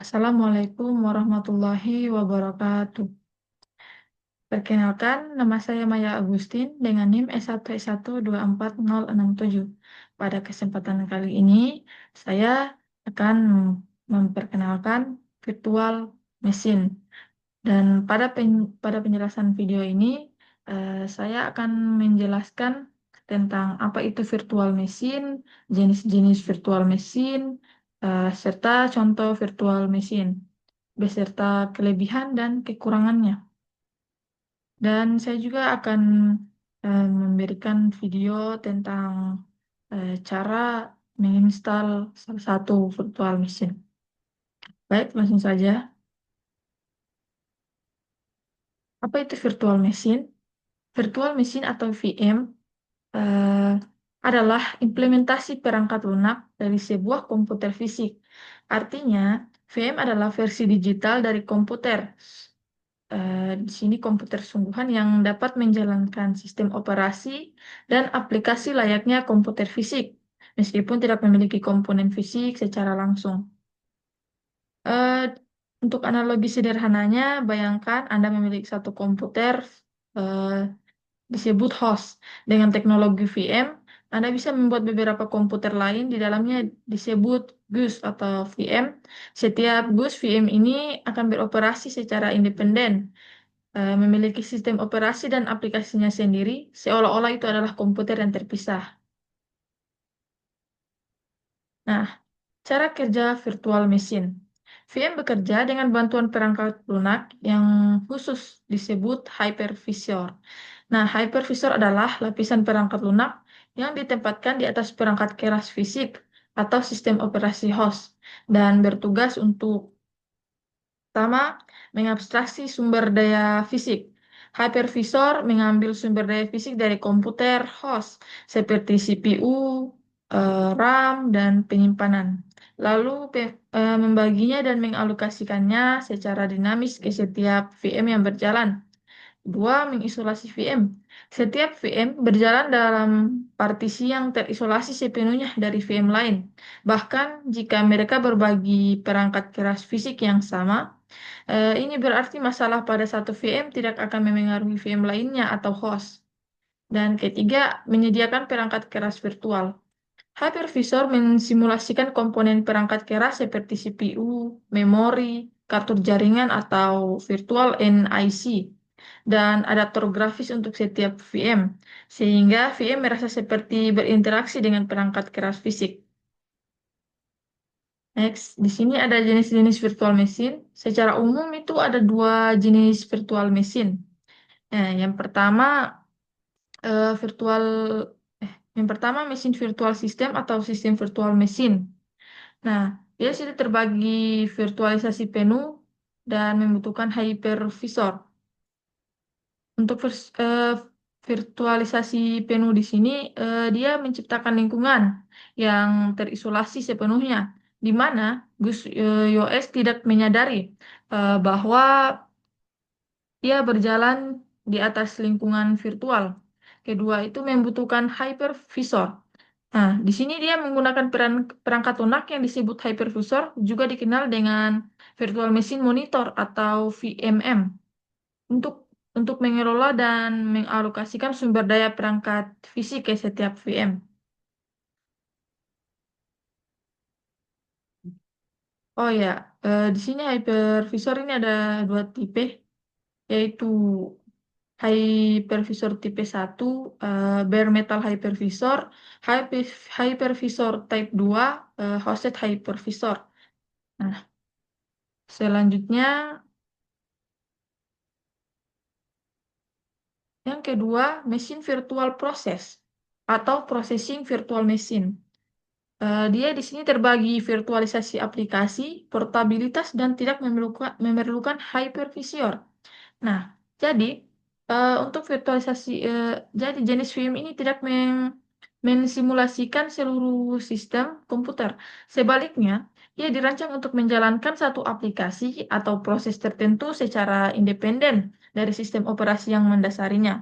Assalamualaikum warahmatullahi wabarakatuh. Perkenalkan, nama saya Maya Agustin dengan NIM S1S124067. Pada kesempatan kali ini, saya akan memperkenalkan virtual machine. Dan pada penjelasan video ini, saya akan menjelaskan tentang apa itu virtual machine, jenis-jenis virtual machine, serta contoh virtual machine, beserta kelebihan dan kekurangannya. Dan saya juga akan memberikan video tentang cara menginstal salah satu virtual machine. Baik, langsung saja. Apa itu virtual machine? Virtual machine atau VM eh, adalah implementasi perangkat lunak dari sebuah komputer fisik. Artinya, VM adalah versi digital dari komputer. Di sini komputer sungguhan yang dapat menjalankan sistem operasi dan aplikasi layaknya komputer fisik, meskipun tidak memiliki komponen fisik secara langsung. Eh, untuk analogi sederhananya, bayangkan Anda memiliki satu komputer eh, disebut host. Dengan teknologi VM, Anda bisa membuat beberapa komputer lain di dalamnya disebut bus atau VM. Setiap bus VM ini akan beroperasi secara independen, memiliki sistem operasi dan aplikasinya sendiri, seolah-olah itu adalah komputer yang terpisah. Nah, cara kerja virtual machine. VM bekerja dengan bantuan perangkat lunak yang khusus disebut hypervisor. Nah, hypervisor adalah lapisan perangkat lunak yang ditempatkan di atas perangkat keras fisik atau sistem operasi host dan bertugas untuk pertama, mengabstraksi sumber daya fisik. Hypervisor mengambil sumber daya fisik dari komputer host seperti CPU, RAM, dan penyimpanan. Lalu membaginya dan mengalokasikannya secara dinamis ke setiap VM yang berjalan. Dua, mengisolasi VM. Setiap VM berjalan dalam partisi yang terisolasi sepenuhnya dari VM lain. Bahkan jika mereka berbagi perangkat keras fisik yang sama, ini berarti masalah pada satu VM tidak akan memengaruhi VM lainnya atau host. Dan ketiga, menyediakan perangkat keras virtual. Hypervisor mensimulasikan komponen perangkat keras seperti CPU, memori, kartu jaringan atau virtual NIC, dan adaptor grafis untuk setiap VM, sehingga VM merasa seperti berinteraksi dengan perangkat keras fisik. Next, di sini ada jenis-jenis virtual machine. Secara umum itu ada dua jenis virtual machine. Yang pertama eh, virtual yang pertama mesin virtual system atau sistem virtual machine. Nah, dia sudah terbagi virtualisasi penuh dan membutuhkan hypervisor. Untuk virtualisasi penuh di sini, dia menciptakan lingkungan yang terisolasi sepenuhnya, di mana Gus Yos tidak menyadari bahwa dia berjalan di atas lingkungan virtual. Kedua, itu membutuhkan hypervisor. Nah, di sini dia menggunakan perangkat lunak yang disebut hypervisor, juga dikenal dengan virtual machine monitor atau VMM, untuk mengelola dan mengalokasikan sumber daya perangkat fisik ke setiap VM. Oh ya, di sini hypervisor ini ada dua tipe, yaitu hypervisor tipe 1, bare metal hypervisor, hypervisor type 2, hosted hypervisor. Nah, selanjutnya yang kedua, mesin virtual process atau processing virtual machine. Dia di sini terbagi virtualisasi aplikasi, portabilitas, dan tidak memerlukan hypervisor. Nah, jadi untuk virtualisasi, jadi jenis VM ini tidak mensimulasikan seluruh sistem komputer. Sebaliknya, ia dirancang untuk menjalankan satu aplikasi atau proses tertentu secara independen dari sistem operasi yang mendasarinya.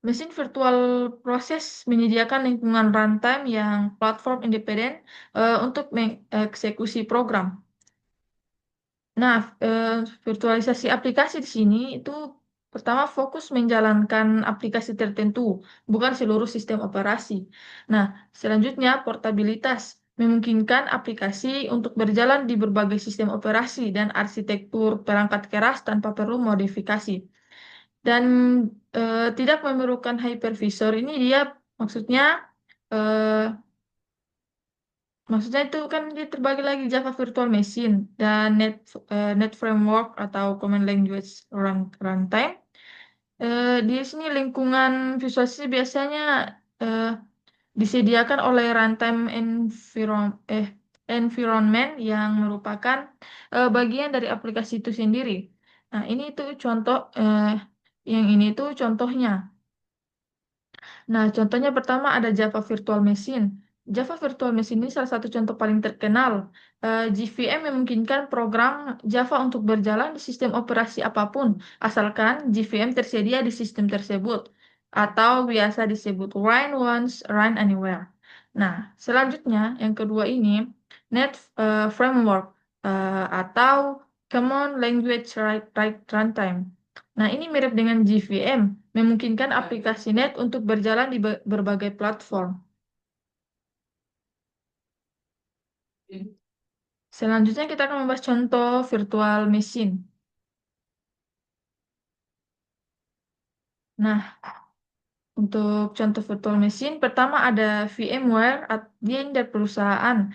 Mesin virtual proses menyediakan lingkungan runtime yang platform independen untuk mengeksekusi program. Nah, virtualisasi aplikasi di sini itu pertama fokus menjalankan aplikasi tertentu, bukan seluruh sistem operasi. Nah, selanjutnya portabilitas memungkinkan aplikasi untuk berjalan di berbagai sistem operasi dan arsitektur perangkat keras tanpa perlu modifikasi. Dan tidak memerlukan hypervisor ini dia maksudnya eh, maksudnya itu kan dia terbagi lagi Java Virtual Machine dan Net Framework atau Command Language Runtime. Di sini lingkungan visualisasi biasanya eh, disediakan oleh runtime environment yang merupakan bagian dari aplikasi itu sendiri. Nah, ini tuh contoh yang ini tuh contohnya. Nah, contohnya pertama ada Java Virtual Machine. Java Virtual Machine ini salah satu contoh paling terkenal. JVM memungkinkan program Java untuk berjalan di sistem operasi apapun, asalkan JVM tersedia di sistem tersebut, atau biasa disebut run once, run anywhere. Nah, selanjutnya yang kedua ini Net Framework atau Common Language Runtime. Nah, ini mirip dengan JVM, memungkinkan aplikasi net untuk berjalan di berbagai platform. Selanjutnya kita akan membahas contoh virtual machine. Nah, untuk contoh virtual machine, pertama ada VMware, dia ini dari perusahaan.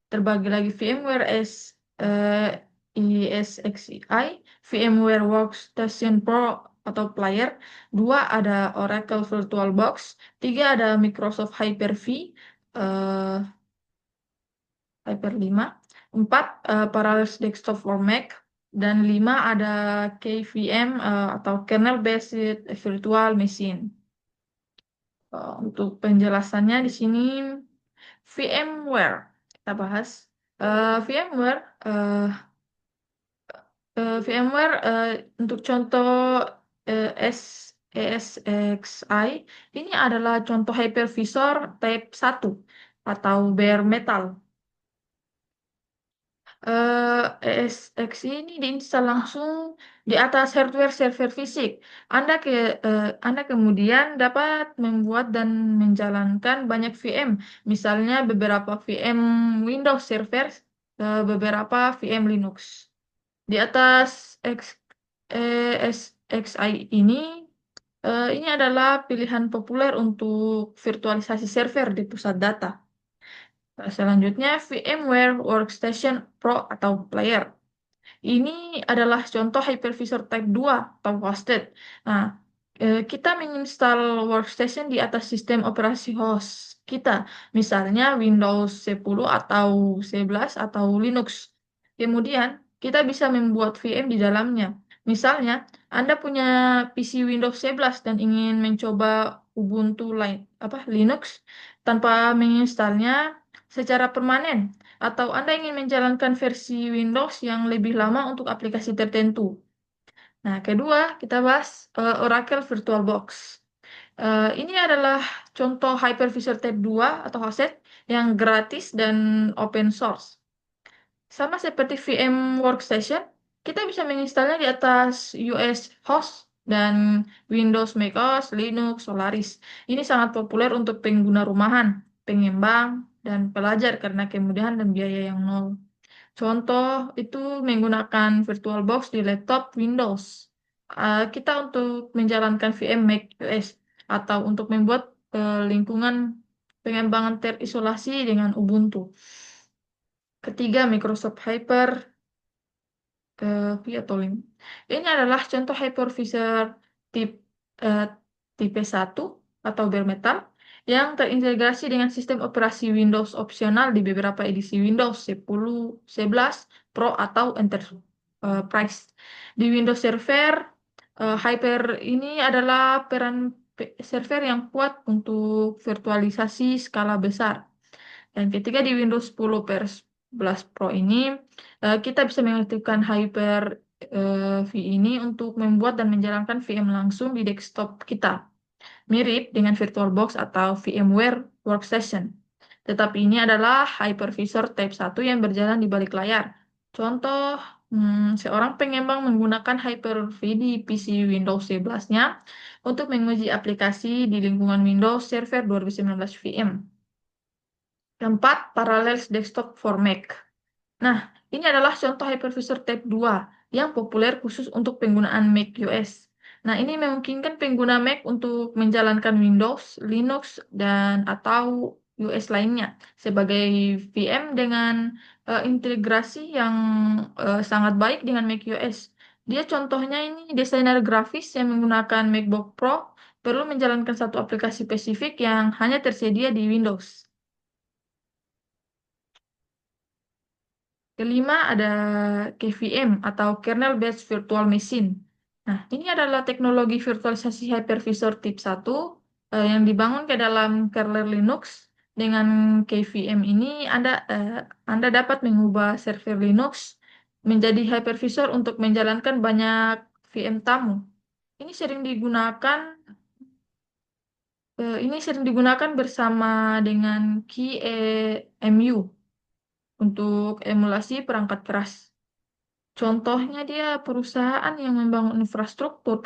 Terbagi lagi VMware eh, ESXi, VMware Workstation Pro atau Player. Dua ada Oracle VirtualBox. Tiga ada Microsoft Hyper-V. eh, Hyper 5, 4 Parallels Desktop for Mac, dan 5 ada KVM atau Kernel Based Virtual Machine. Untuk penjelasannya di sini VMware kita bahas. VMware untuk contoh ESXi ini adalah contoh hypervisor type 1 atau bare metal. ESX ini diinstal langsung di atas hardware server fisik. Anda kemudian dapat membuat dan menjalankan banyak VM, misalnya beberapa VM Windows Server, beberapa VM Linux. Di atas ESXi ini adalah pilihan populer untuk virtualisasi server di pusat data. Nah, selanjutnya VMware Workstation Pro atau Player. Ini adalah contoh hypervisor type 2 atau hosted. Nah, kita menginstal workstation di atas sistem operasi host kita, misalnya Windows 10 atau 11 atau Linux. Kemudian, kita bisa membuat VM di dalamnya. Misalnya, Anda punya PC Windows 11 dan ingin mencoba Ubuntu Linux tanpa menginstalnya secara permanen, atau Anda ingin menjalankan versi Windows yang lebih lama untuk aplikasi tertentu. Nah, kedua, kita bahas Oracle VirtualBox. Ini adalah contoh hypervisor type 2 atau hosted yang gratis dan open source. Sama seperti VM Workstation, kita bisa menginstalnya di atas US host dan Windows, macOS, Linux, Solaris. Ini sangat populer untuk pengguna rumahan, pengembang, dan pelajar karena kemudahan dan biaya yang nol. Contoh itu menggunakan VirtualBox di laptop Windows. Kita untuk menjalankan VM Mac OS atau untuk membuat lingkungan pengembangan terisolasi dengan Ubuntu. Ketiga, Microsoft Hyper via tooling. Ini adalah contoh hypervisor tip, eh, tipe 1 atau bare metal yang terintegrasi dengan sistem operasi Windows opsional di beberapa edisi Windows 10, 11, Pro atau Enterprise. Di Windows Server, Hyper ini adalah peran server yang kuat untuk virtualisasi skala besar. Dan ketiga di Windows 10 per 11 Pro ini kita bisa mengaktifkan Hyper-V ini untuk membuat dan menjalankan VM langsung di desktop kita. mirip dengan VirtualBox atau VMware Workstation. Tetapi ini adalah hypervisor Type 1 yang berjalan di balik layar. Contoh, seorang pengembang menggunakan Hyper-V di PC Windows 11-nya untuk menguji aplikasi di lingkungan Windows Server 2019 VM. Keempat, Parallels Desktop for Mac. Nah, ini adalah contoh hypervisor Type 2 yang populer khusus untuk penggunaan Mac OS. Nah, ini memungkinkan pengguna Mac untuk menjalankan Windows, Linux, dan atau US lainnya sebagai VM dengan integrasi yang sangat baik dengan Mac OS. Dia contohnya ini desainer grafis yang menggunakan MacBook Pro perlu menjalankan satu aplikasi spesifik yang hanya tersedia di Windows. Kelima ada KVM atau Kernel Based Virtual Machine. Nah, ini adalah teknologi virtualisasi hypervisor tip 1 yang dibangun ke dalam kernel Linux. Dengan KVM ini Anda dapat mengubah server Linux menjadi hypervisor untuk menjalankan banyak VM tamu. Ini sering digunakan bersama dengan KEMU untuk emulasi perangkat keras. Contohnya dia perusahaan yang membangun infrastruktur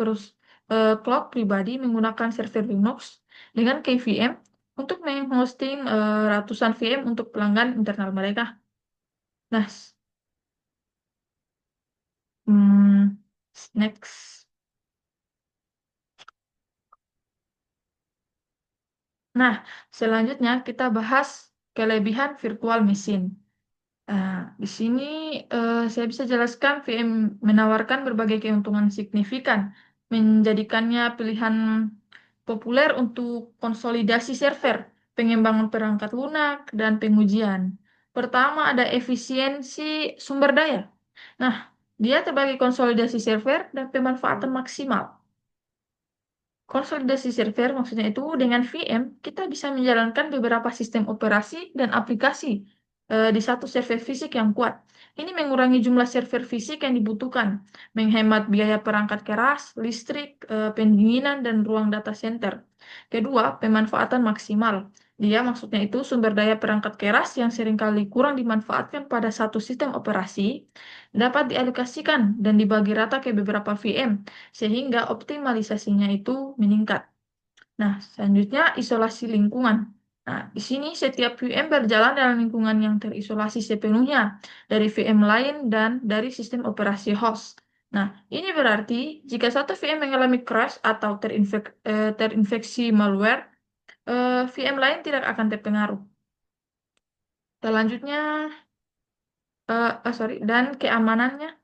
cloud pribadi menggunakan server Linux dengan KVM untuk menghosting ratusan VM untuk pelanggan internal mereka. Nah, hmm, next. Nah, selanjutnya kita bahas kelebihan virtual machine. Nah, di sini saya bisa jelaskan VM menawarkan berbagai keuntungan signifikan, menjadikannya pilihan populer untuk konsolidasi server, pengembangan perangkat lunak, dan pengujian. Pertama, ada efisiensi sumber daya. Nah, dia terbagi konsolidasi server dan pemanfaatan maksimal. Konsolidasi server maksudnya itu dengan VM kita bisa menjalankan beberapa sistem operasi dan aplikasi di satu server fisik yang kuat. Ini mengurangi jumlah server fisik yang dibutuhkan, menghemat biaya perangkat keras, listrik, pendinginan, dan ruang data center. Kedua, pemanfaatan maksimal. Dia maksudnya itu sumber daya perangkat keras yang seringkali kurang dimanfaatkan pada satu sistem operasi dapat dialokasikan dan dibagi rata ke beberapa VM sehingga optimalisasinya itu meningkat. Nah, selanjutnya isolasi lingkungan. Nah, di sini setiap VM berjalan dalam lingkungan yang terisolasi sepenuhnya dari VM lain dan dari sistem operasi host. Nah, ini berarti jika satu VM mengalami crash atau terinfeksi malware, VM lain tidak akan terpengaruh. Selanjutnya, dan keamanannya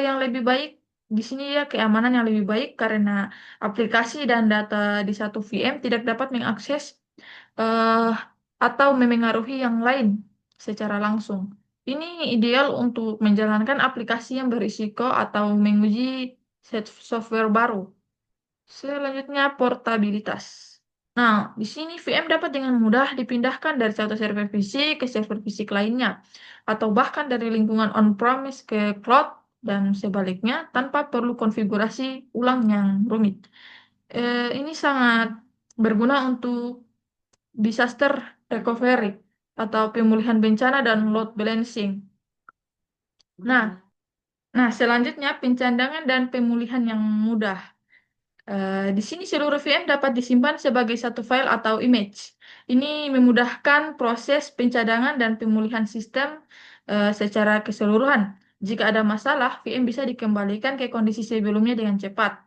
yang lebih baik di sini ya keamanan yang lebih baik karena aplikasi dan data di satu VM tidak dapat mengakses eh, atau memengaruhi yang lain secara langsung. Ini ideal untuk menjalankan aplikasi yang berisiko atau menguji software baru. Selanjutnya, portabilitas. Nah, di sini VM dapat dengan mudah dipindahkan dari satu server fisik ke server fisik lainnya, atau bahkan dari lingkungan on-premise ke cloud dan sebaliknya tanpa perlu konfigurasi ulang yang rumit. Ini sangat berguna untuk disaster recovery atau pemulihan bencana dan load balancing. Nah, selanjutnya pencandangan dan pemulihan yang mudah. Di sini seluruh VM dapat disimpan sebagai satu file atau image. Ini memudahkan proses pencadangan dan pemulihan sistem secara keseluruhan. Jika ada masalah, VM bisa dikembalikan ke kondisi sebelumnya dengan cepat.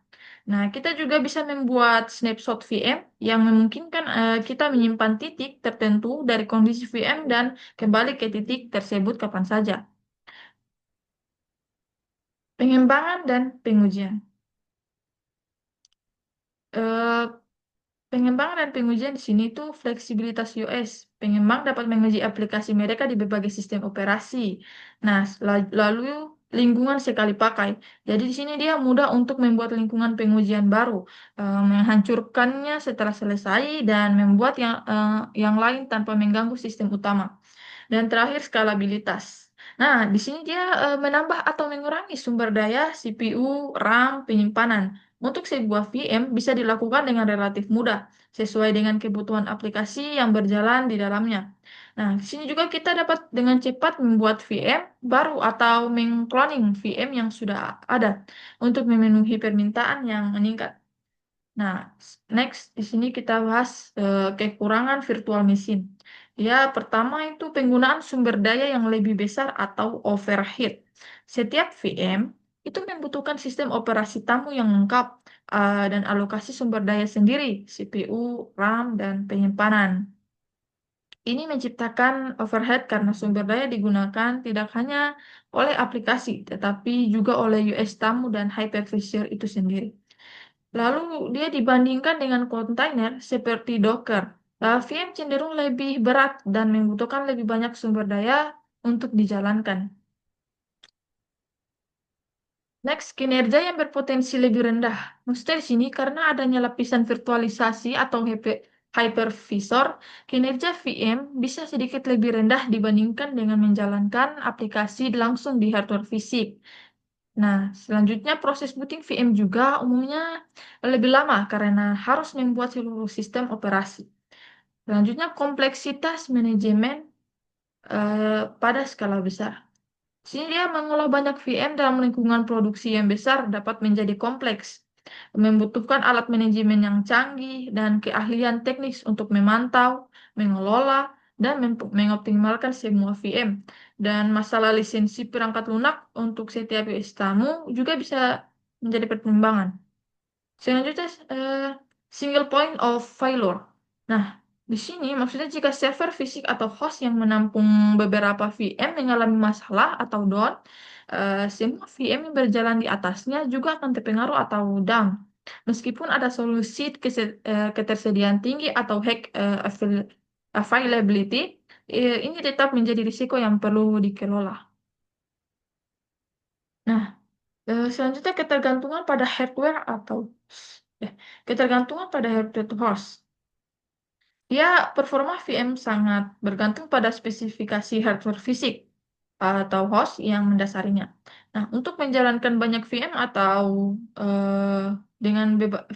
Nah, kita juga bisa membuat snapshot VM yang memungkinkan kita menyimpan titik tertentu dari kondisi VM dan kembali ke titik tersebut kapan saja. Pengembangan dan pengujian. Eh, Pengembangan dan pengujian di sini tuh fleksibilitas US. Pengembang dapat menguji aplikasi mereka di berbagai sistem operasi. Nah, lalu lingkungan sekali pakai. Jadi di sini dia mudah untuk membuat lingkungan pengujian baru, menghancurkannya setelah selesai dan membuat yang lain tanpa mengganggu sistem utama. Dan terakhir skalabilitas. Nah, di sini dia menambah atau mengurangi sumber daya CPU, RAM, penyimpanan. untuk sebuah VM bisa dilakukan dengan relatif mudah, sesuai dengan kebutuhan aplikasi yang berjalan di dalamnya. Nah, di sini juga kita dapat dengan cepat membuat VM baru atau mengcloning VM yang sudah ada untuk memenuhi permintaan yang meningkat. Nah, next di sini kita bahas kekurangan virtual machine. Ya, pertama itu penggunaan sumber daya yang lebih besar atau overhead. Setiap VM itu membutuhkan sistem operasi tamu yang lengkap dan alokasi sumber daya sendiri, CPU, RAM, dan penyimpanan. Ini menciptakan overhead karena sumber daya digunakan tidak hanya oleh aplikasi, tetapi juga oleh US tamu dan hypervisor itu sendiri. Lalu dia dibandingkan dengan kontainer seperti Docker. VM cenderung lebih berat dan membutuhkan lebih banyak sumber daya untuk dijalankan. Next, kinerja yang berpotensi lebih rendah. Maksudnya di sini karena adanya lapisan virtualisasi atau hypervisor, kinerja VM bisa sedikit lebih rendah dibandingkan dengan menjalankan aplikasi langsung di hardware fisik. Nah, selanjutnya proses booting VM juga umumnya lebih lama karena harus membuat seluruh sistem operasi. Selanjutnya, kompleksitas manajemen pada skala besar. Sini dia mengolah banyak VM dalam lingkungan produksi yang besar dapat menjadi kompleks, membutuhkan alat manajemen yang canggih dan keahlian teknis untuk memantau, mengelola, dan mengoptimalkan semua VM. Dan masalah lisensi perangkat lunak untuk setiap US tamu juga bisa menjadi pertimbangan. Selanjutnya, single point of failure. Nah, di sini maksudnya jika server fisik atau host yang menampung beberapa VM mengalami masalah atau down, semua VM yang berjalan di atasnya juga akan terpengaruh atau down. Meskipun ada solusi ketersediaan tinggi atau availability, ini tetap menjadi risiko yang perlu dikelola. Nah, selanjutnya ketergantungan pada hardware atau eh, ketergantungan pada hardware host. Ya, performa VM sangat bergantung pada spesifikasi hardware fisik atau host yang mendasarinya. Nah, untuk menjalankan banyak VM atau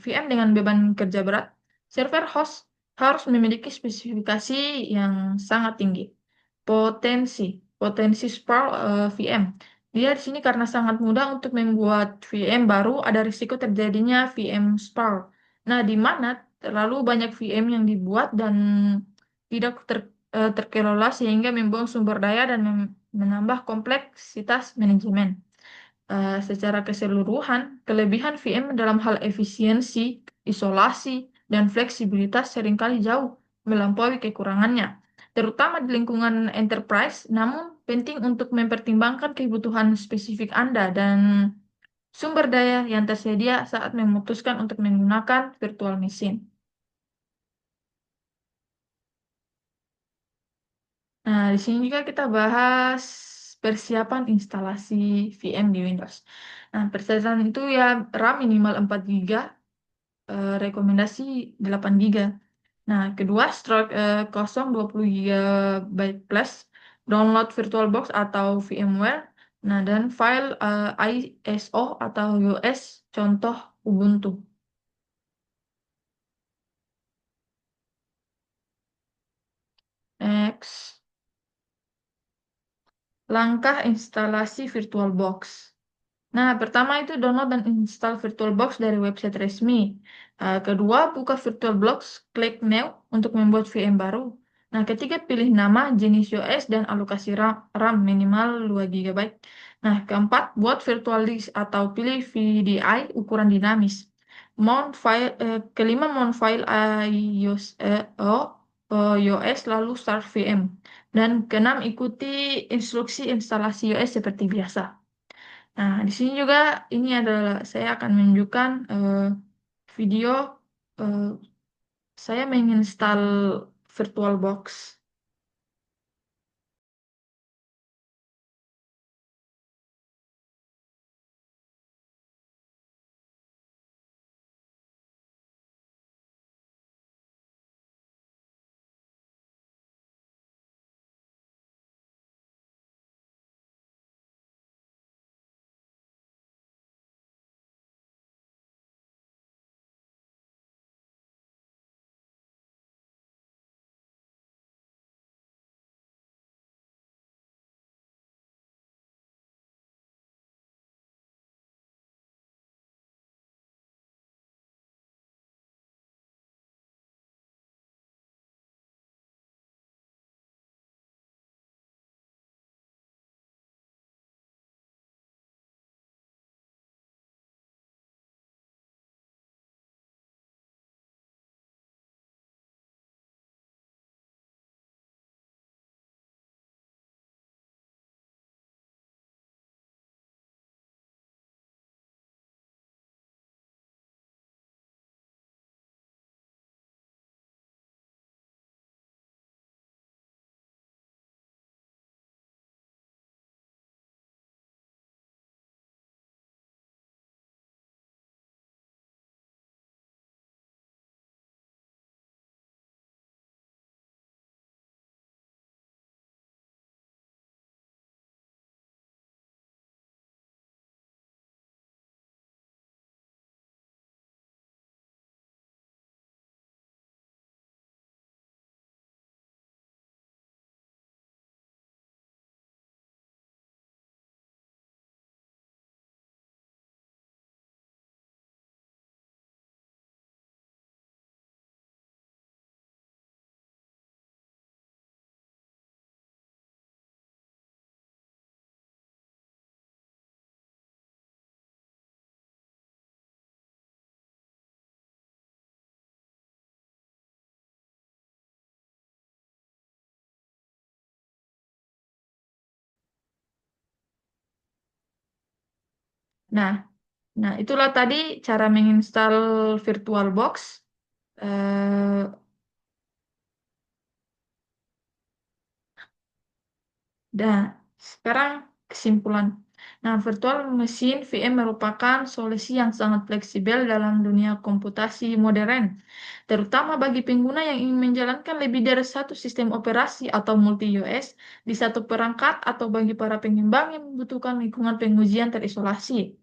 VM dengan beban kerja berat, server host harus memiliki spesifikasi yang sangat tinggi. Potensi, potensi sprawl VM. Dia di sini karena sangat mudah untuk membuat VM baru, ada risiko terjadinya VM sprawl. Nah, di mana terlalu banyak VM yang dibuat dan tidak terkelola sehingga membuang sumber daya dan menambah kompleksitas manajemen. Secara keseluruhan, kelebihan VM dalam hal efisiensi, isolasi, dan fleksibilitas seringkali jauh melampaui kekurangannya, terutama di lingkungan enterprise, namun penting untuk mempertimbangkan kebutuhan spesifik Anda dan sumber daya yang tersedia saat memutuskan untuk menggunakan virtual machine. Nah, di sini juga kita bahas persiapan instalasi VM di Windows. Nah, persyaratan itu ya RAM minimal 4 GB, rekomendasi 8 GB. Nah, kedua, stroke kosong 20 GB plus, download VirtualBox atau VMware. Nah, dan file ISO atau US, contoh Ubuntu. Next, langkah instalasi VirtualBox. Nah, pertama itu download dan install VirtualBox dari website resmi. Kedua, buka VirtualBox, klik New untuk membuat VM baru. Nah, ketiga, pilih nama, jenis OS, dan alokasi RAM minimal 2 GB. Nah, keempat, buat virtual disk atau pilih VDI ukuran dinamis. Kelima, mount file iOS, iOS lalu start VM. Dan keenam, ikuti instruksi instalasi iOS seperti biasa. Nah, di sini juga ini adalah saya akan menunjukkan video eh, saya menginstal VirtualBox. Nah, nah itulah tadi cara menginstal VirtualBox. Eh, Dan sekarang kesimpulan. Nah, virtual machine VM merupakan solusi yang sangat fleksibel dalam dunia komputasi modern, terutama bagi pengguna yang ingin menjalankan lebih dari satu sistem operasi atau multi-OS di satu perangkat atau bagi para pengembang yang membutuhkan lingkungan pengujian terisolasi.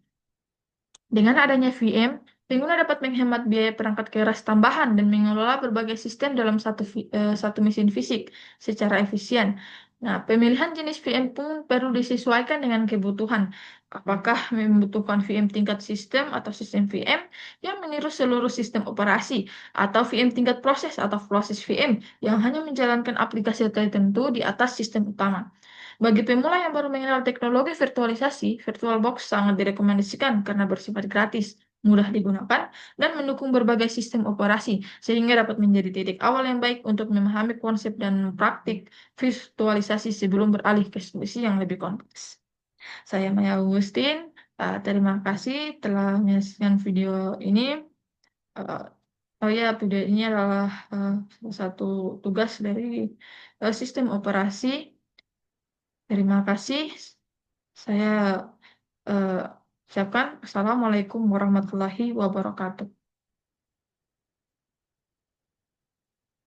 Dengan adanya VM, pengguna dapat menghemat biaya perangkat keras tambahan dan mengelola berbagai sistem dalam satu mesin fisik secara efisien. Nah, pemilihan jenis VM pun perlu disesuaikan dengan kebutuhan. Apakah membutuhkan VM tingkat sistem atau sistem VM yang meniru seluruh sistem operasi, atau VM tingkat proses atau proses VM yang hanya menjalankan aplikasi tertentu di atas sistem utama. Bagi pemula yang baru mengenal teknologi virtualisasi, VirtualBox sangat direkomendasikan karena bersifat gratis, mudah digunakan, dan mendukung berbagai sistem operasi, sehingga dapat menjadi titik awal yang baik untuk memahami konsep dan praktik virtualisasi sebelum beralih ke solusi yang lebih kompleks. Saya Maya Agustin, terima kasih telah menyaksikan video ini. Eh, oh ya, video ini adalah salah satu tugas dari sistem operasi. Terima kasih. Saya eh, ucapkan Assalamualaikum warahmatullahi wabarakatuh.